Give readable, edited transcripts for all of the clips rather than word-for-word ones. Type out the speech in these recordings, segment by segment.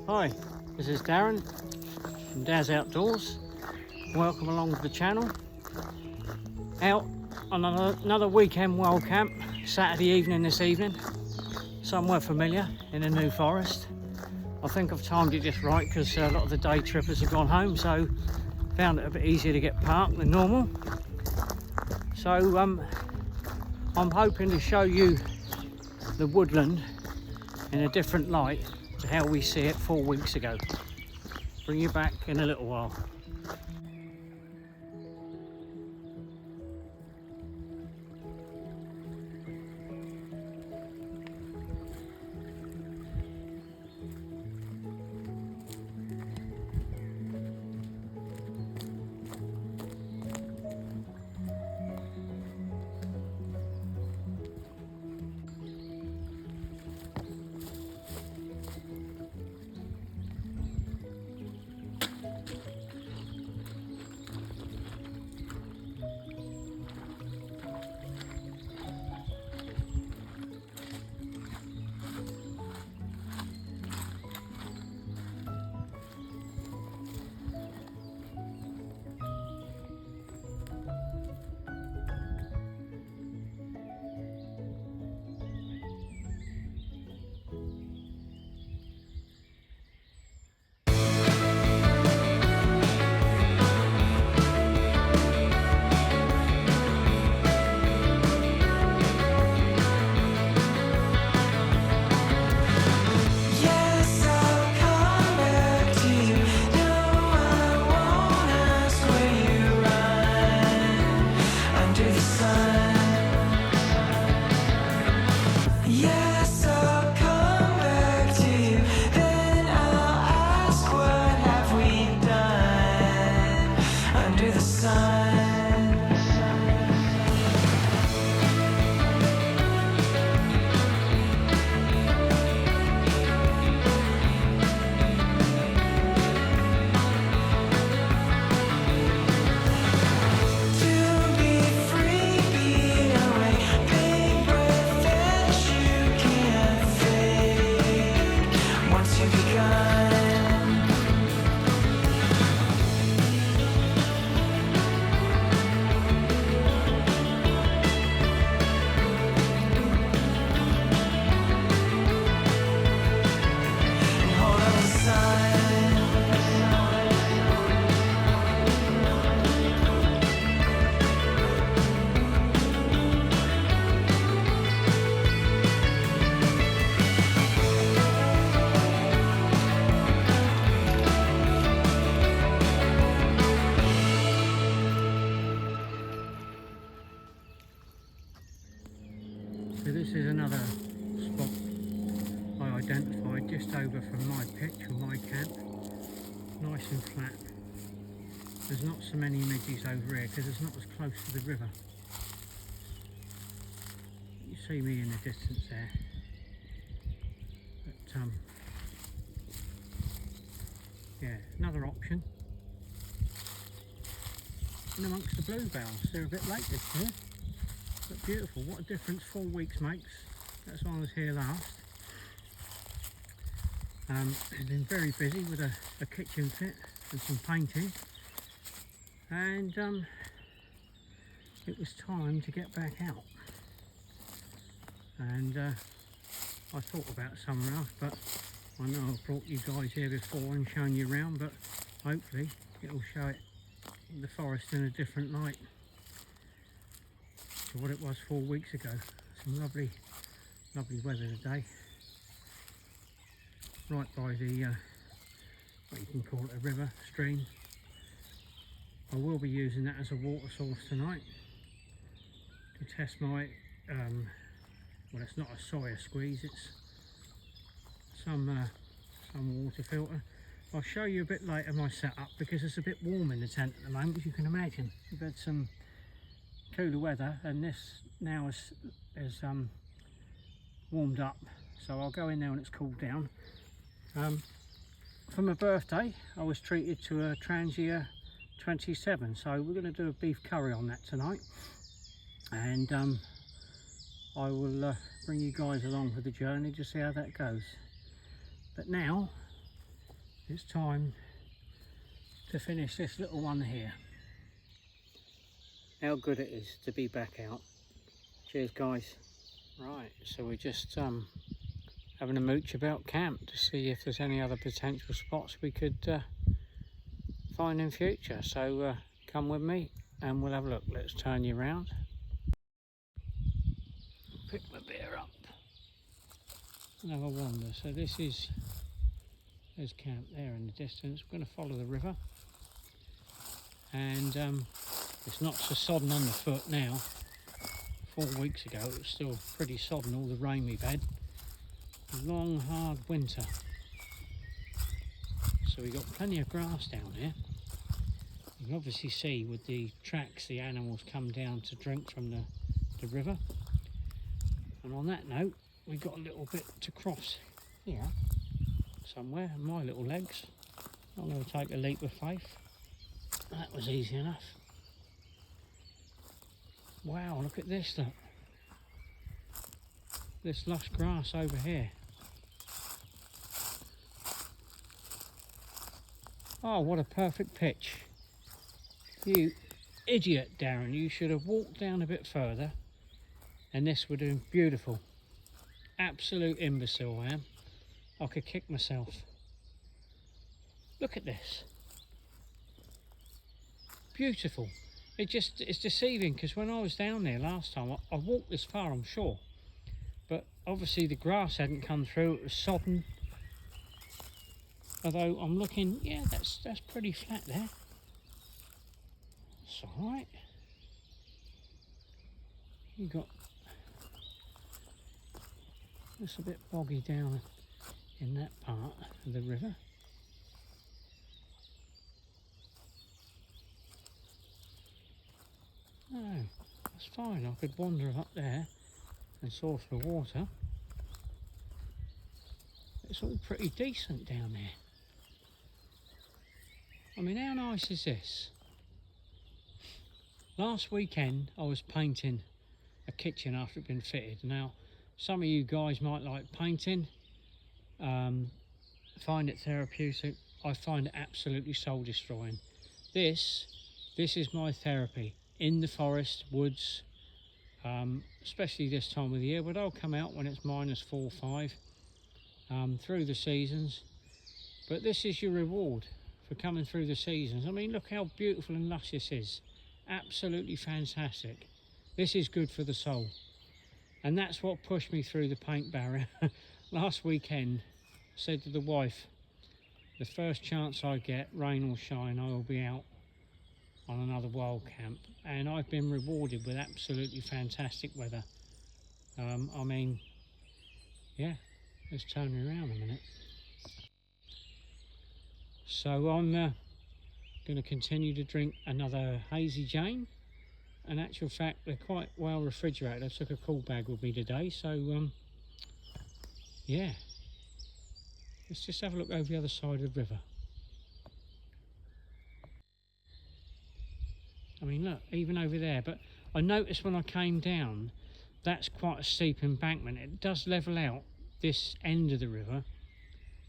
Hi, this is Darren from Daz Outdoors. Welcome along to the channel. Out on another weekend wild camp, Saturday evening this evening, somewhere familiar in a New Forest. I think I've timed it just right because a lot of the day trippers have gone home, so found it a bit easier to get parked than normal. So I'm hoping to show you the woodland in a different light to how we see it 4 weeks ago. Bring you back in a little while. So this is another spot I identified just over from my pitch or my camp. Nice and flat. There's not so many midges over here because it's not as close to the river. You see me in the distance there. But yeah, another option. And amongst the bluebells, they're a bit late this year. But beautiful, what a difference 4 weeks makes. That's why I was here last. I've been very busy with a kitchen fit and some painting, and it was time to get back out. And I thought about somewhere else, but I know I've brought you guys here before and shown you around, but hopefully it'll show it the forest in a different light to what it was 4 weeks ago. Some lovely weather today. Right by the what you can call it, a river, stream. I will be using that as a water source tonight to test my well, it's not a soya squeeze, it's some water filter. I'll show you a bit later my setup because it's a bit warm in the tent at the moment, as you can imagine. We've had some cooler weather and this now is warmed up, so I'll go in there when it's cooled down. For my birthday I was treated to a Trangia 27, so we're going to do a beef curry on that tonight, and I will bring you guys along for the journey to see how that goes. But now it's time to finish this little one here. How good it is to be back out. Cheers guys. Right, so we're just having a mooch about camp to see if there's any other potential spots we could find in future. So come with me and we'll have a look. Let's turn you around. Pick my beer up and have a wander. So this is, there's camp there in the distance. We're going to follow the river, and it's not so sodden underfoot now. 4 weeks ago it was still pretty sodden, all the rain we've had. A long hard winter, so we've got plenty of grass down here. You can obviously see with the tracks the animals come down to drink from the river. And on that note, we've got a little bit to cross here somewhere, and my little legs, I'm going to take a leap of faith. That was easy enough. Wow, look at this, look. This lush grass over here. Oh, what a perfect pitch. You idiot, Darren, you should have walked down a bit further and this would have been beautiful. Absolute imbecile I am. I could kick myself. Look at this. Beautiful. It's deceiving, because when I was down there last time, I walked this far, I'm sure. But obviously the grass hadn't come through, it was sodden. Although I'm looking, yeah, that's pretty flat there. It's alright. You got, it's a bit boggy down in that part of the river. No, that's fine. I could wander up there and source the water. It's all pretty decent down there. I mean, how nice is this? Last weekend I was painting a kitchen after it'd been fitted. Now, some of you guys might like painting, find it therapeutic. I find it absolutely soul destroying. This is my therapy. In the forest, woods, especially this time of the year, but I'll come out when it's -4, 5, through the seasons. But this is your reward for coming through the seasons. I mean, look how beautiful and lush this is. Absolutely fantastic. This is good for the soul. And that's what pushed me through the paint barrier. Last weekend, I said to the wife, the first chance I get, rain or shine, I will be out on another wild camp, and I've been rewarded with absolutely fantastic weather. I mean, yeah, let's turn me around a minute. So I'm going to continue to drink another Hazy Jane. In actual fact, they're quite well refrigerated. I took a cool bag with me today, so yeah, let's just have a look over the other side of the river. I mean, look, even over there. But I noticed when I came down, that's quite a steep embankment. It does level out this end of the river,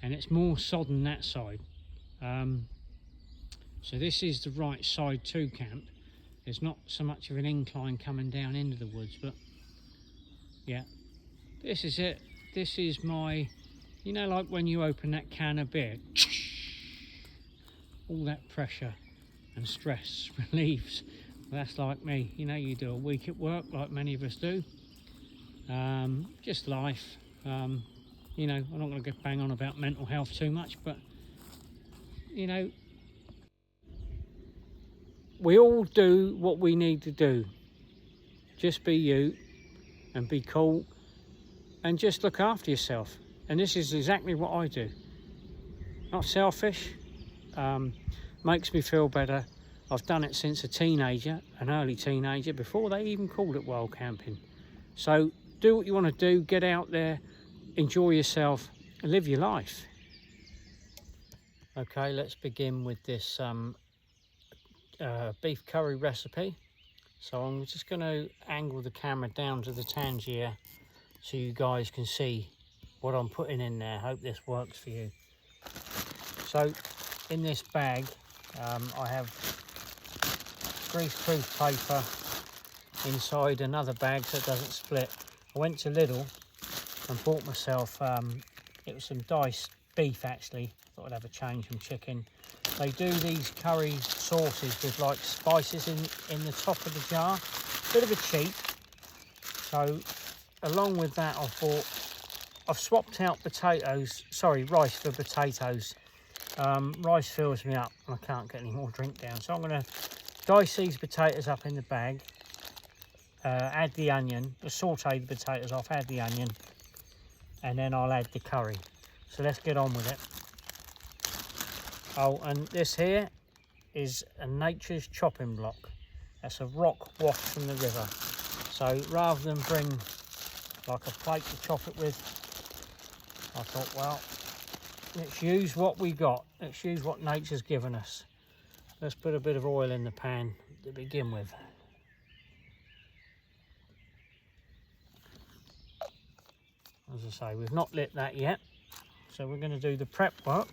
and it's more sodden that side. So this is the right side to camp. There's not so much of an incline coming down into the woods, but yeah, this is it. This is my, you know, like when you open that can of beer, all that pressure and stress relieves. Well, that's like me. You know, you do a week at work like many of us do, just life. You know, I'm not going to get bang on about mental health too much, but you know, we all do what we need to do. Just be you and be cool and just look after yourself. And this is exactly what I do. Not selfish, makes me feel better. I've done it since a teenager, an early teenager, before they even called it wild camping. So do what you want to do, get out there, enjoy yourself and live your life. Okay, let's begin with this beef curry recipe. So I'm just going to angle the camera down to the Trangia so you guys can see what I'm putting in there. Hope this works for you. So in this bag I have greaseproof paper inside another bag so it doesn't split. I went to Lidl and bought myself, it was some diced beef actually, thought I'd have a change from chicken. They do these curry sauces with like spices in the top of the jar, bit of a cheat. So along with that I've swapped out rice for potatoes. Rice fills me up and I can't get any more drink down, so I'm going to dice these potatoes up in the bag, add the onion, saute the potatoes off, add the onion, and then I'll add the curry. So let's get on with it. Oh, and this here is a nature's chopping block. That's a rock washed from the river. So rather than bring like a plate to chop it with, I thought, well, let's use what we got. Let's use what nature's given us. Let's put a bit of oil in the pan to begin with. As I say, we've not lit that yet, so we're going to do the prep work.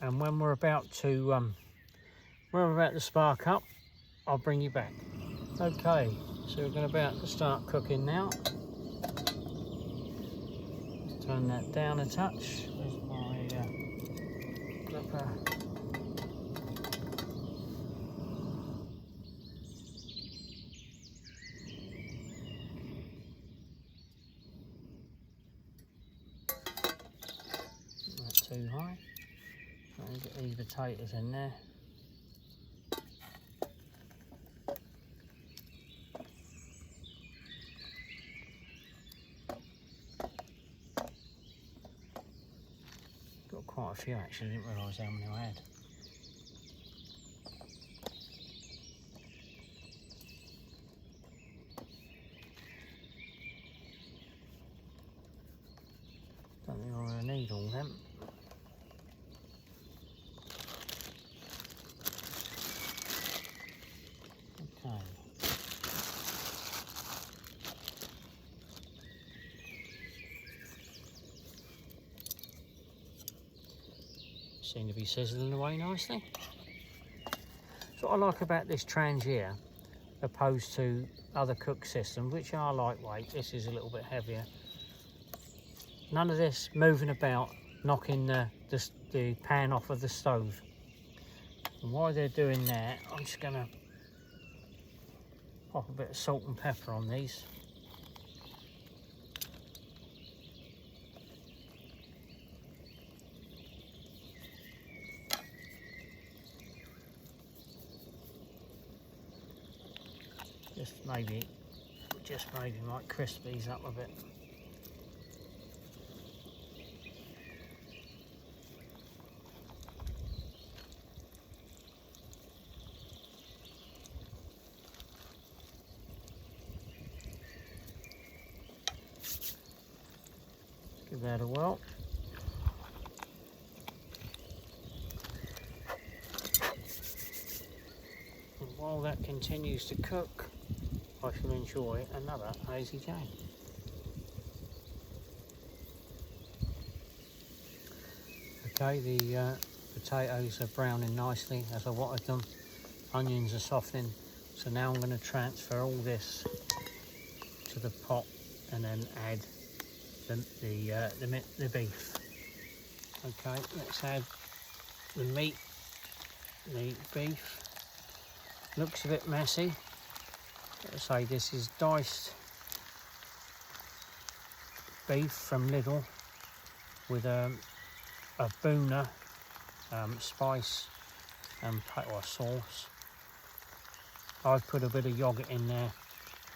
And when we're about to spark up, I'll bring you back. Okay, so we're about to start cooking now. Let's turn that down a touch. There's my clipper. Not too high. Get these potatoes in there. Got quite a few actually, didn't realise how many I had. Don't think I'm going to need all them. Okay. Seem to be sizzling away nicely. So what I like about this Trangia, opposed to other cook systems, which are lightweight, this is a little bit heavier. None of this moving about, knocking the pan off of the stove. And while they're doing that, I'm just going to pop a bit of salt and pepper on these. Just maybe might crisp these up a bit. Give that a whirl. And while that continues to cook, I shall enjoy another Hazy Jane. Okay, the potatoes are browning nicely as I wanted them. Onions are softening. So now I'm going to transfer all this to the pot and then add the beef. Okay, let's add the meat, the beef. Looks a bit messy. Let's say this is diced beef from Lidl with a Boona spice and sauce. I've put a bit of yogurt in there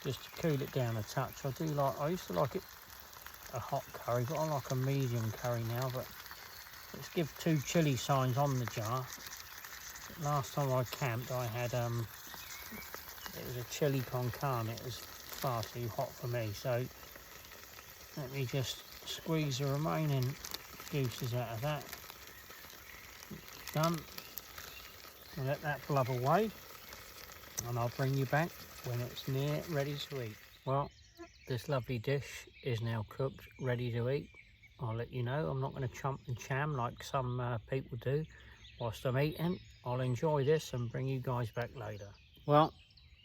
just to cool it down a touch. I used to like it a hot curry, but I like a medium curry now. But let's give 2 chili signs on the jar. Last time I camped, I had it was a chili con carne. It was far too hot for me, so let me just squeeze the remaining juices out of that. Done. I'll let that blub away, and I'll bring you back when it's near ready to eat. Well, this lovely dish is now cooked, ready to eat. I'll let you know. I'm not going to chump and cham like some people do whilst I'm eating. I'll enjoy this and bring you guys back later. Well,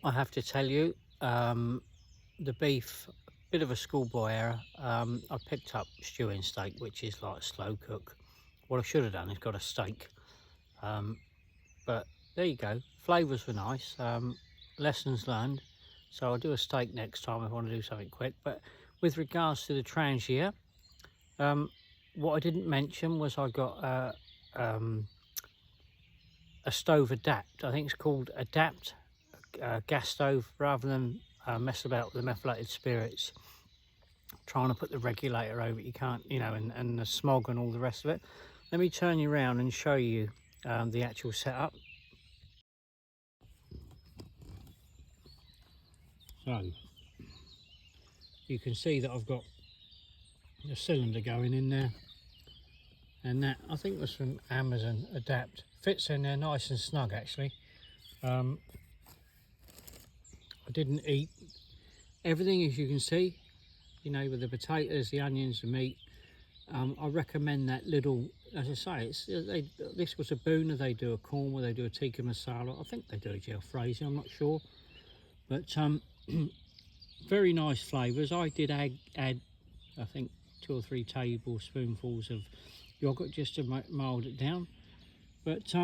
I have to tell you, the beef, bit of a schoolboy error. I picked up stewing steak, which is like a slow cook. What I should have done is got a steak, but there you go. Flavours were nice. Lessons learned. So I'll do a steak next time if I want to do something quick. But with regards to the Trangia, what I didn't mention was I got a stove adapt. I think it's called adapt, gas stove, rather than mess about with the methylated spirits. Trying to put the regulator over it, you can't, you know, and the smog and all the rest of it. Let me turn you around and show you the actual setup. So you can see that I've got the cylinder going in there, and that I think was from Amazon. Adapt fits in there nice and snug actually. I didn't eat everything, as you can see, you know, with the potatoes, the onions, the meat. I recommend that little, as I say, this was a booner. They do a korma, they do a tikka masala. I think they do a jalfrezi, I'm not sure, but very nice flavours. I did add I think 2 or 3 tablespoonfuls of yogurt just to mild it down. But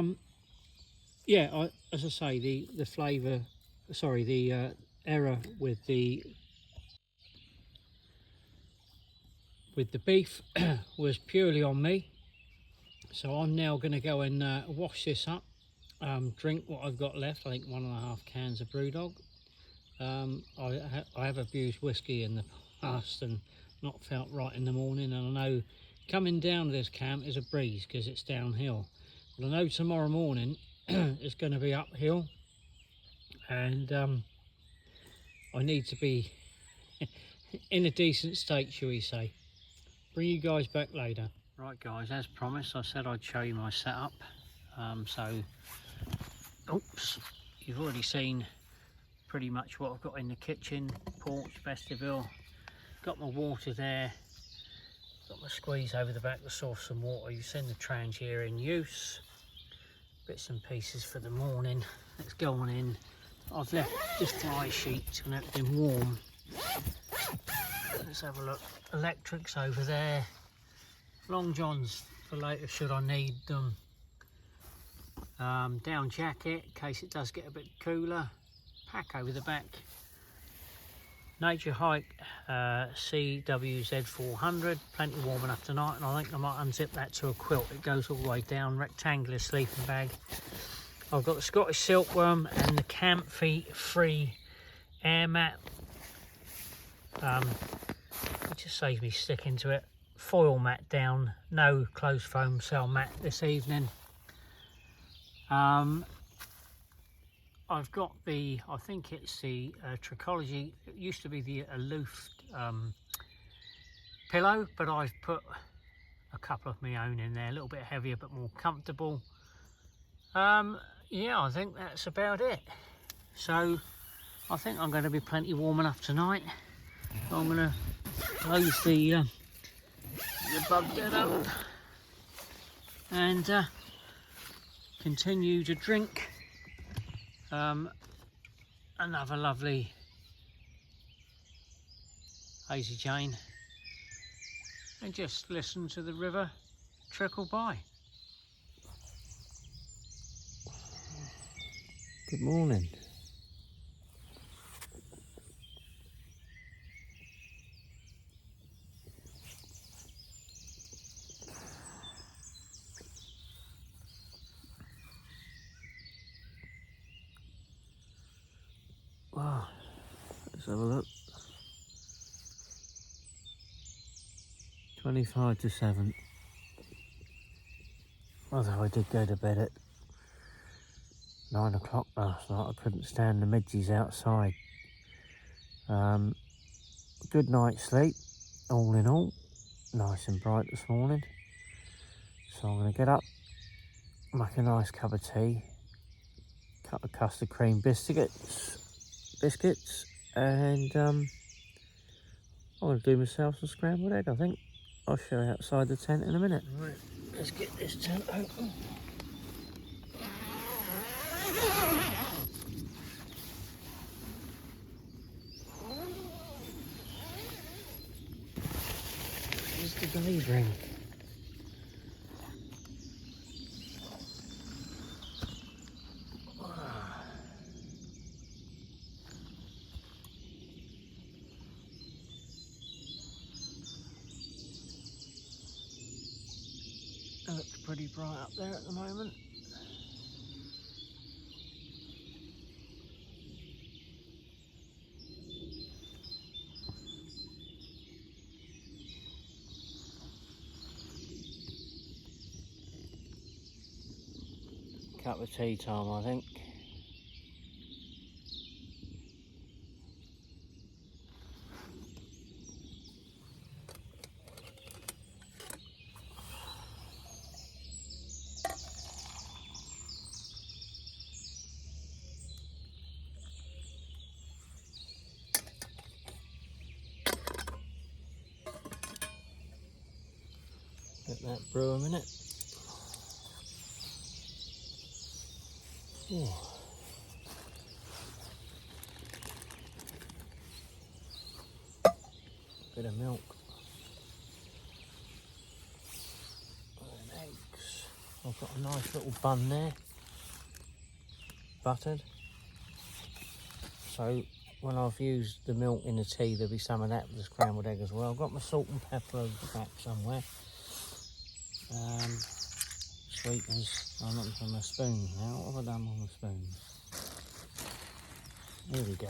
yeah, as I say, the flavour, sorry, the error with the beef was purely on me. So I'm now going to go and wash this up, drink what I've got left. I think 1.5 cans of Brewdog. I have abused whiskey in the past and not felt right in the morning, and I know coming down to this camp is a breeze because it's downhill, but I know tomorrow morning it's going to be uphill, and I need to be in a decent state, shall we say. Bring you guys back later. Right guys, as promised, I said I'd show you my setup. So oops, you've already seen pretty much what I've got in the kitchen, porch, vestibule. Got my water there, got my squeeze over the back to source some water. You've seen the Trangia in use, bits and pieces for the morning. Let's go on in. I've left this fly sheet and everything warm. Let's have a look. Electrics over there, long johns for later should I need them. Down jacket in case it does get a bit cooler. Pack over the back. Nature Hike CWZ 400, plenty warm enough tonight, and I think I might unzip that to a quilt. It goes all the way down, rectangular sleeping bag. I've got the Scottish silkworm and the Comfy free air mat. It just saves me sticking to it. Foil mat down, no closed foam cell mat this evening. I've got the, I think it's the Tranquility. It used to be the aloof pillow, but I've put a couple of my own in there, a little bit heavier but more comfortable. Yeah, I think that's about it. So I think I'm going to be plenty warm enough tonight. So I'm going to close the bug bed up and continue to drink another lovely Hazy Jane and just listen to the river trickle by. Good morning. Wow, let's have a look. 25 to 7. Although I did go to bed at 9 o'clock last night, I couldn't stand the midges outside. Good night's sleep, all in all. Nice and bright this morning. So I'm going to get up, make a nice cup of tea, couple of custard cream biscuits, and I'm going to do myself some scrambled egg, I think. I'll show you outside the tent in a minute. Right, let's get this tent open. Here's the gauge ring. It looks pretty bright up there at the moment. Cup of tea time, I think. Let that brew a minute. Ooh. Bit of milk. And eggs. I've got a nice little bun there. Buttered. So when I've used the milk in the tea, there'll be some of that with the scrambled egg as well. I've got my salt and pepper over the back somewhere. Sweeteners. I'm looking for my spoons now. What have I done with my spoons? Here we go.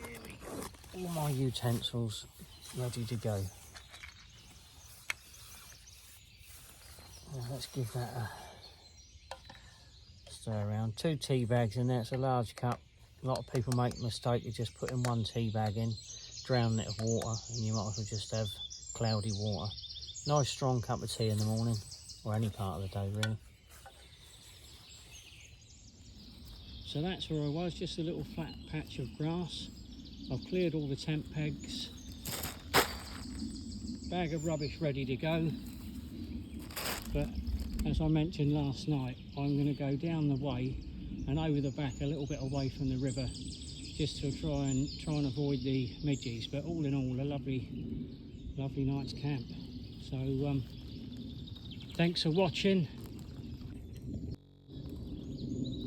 Here we go. All my utensils ready to go. Now let's give that a stir around. 2 tea bags in there. It's a large cup. A lot of people make the mistake of just putting 1 tea bag in, drown it of water, and you might as well just have cloudy water. Nice strong cup of tea in the morning, or any part of the day really. So that's where I was, just a little flat patch of grass. I've cleared all the tent pegs. Bag of rubbish ready to go. But as I mentioned last night, I'm going to go down the way and over the back a little bit away from the river, just to try and avoid the midges. But all in all, a lovely night's camp. So thanks for watching.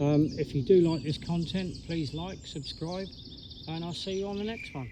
If you do like this content, please like, subscribe, and I'll see you on the next one.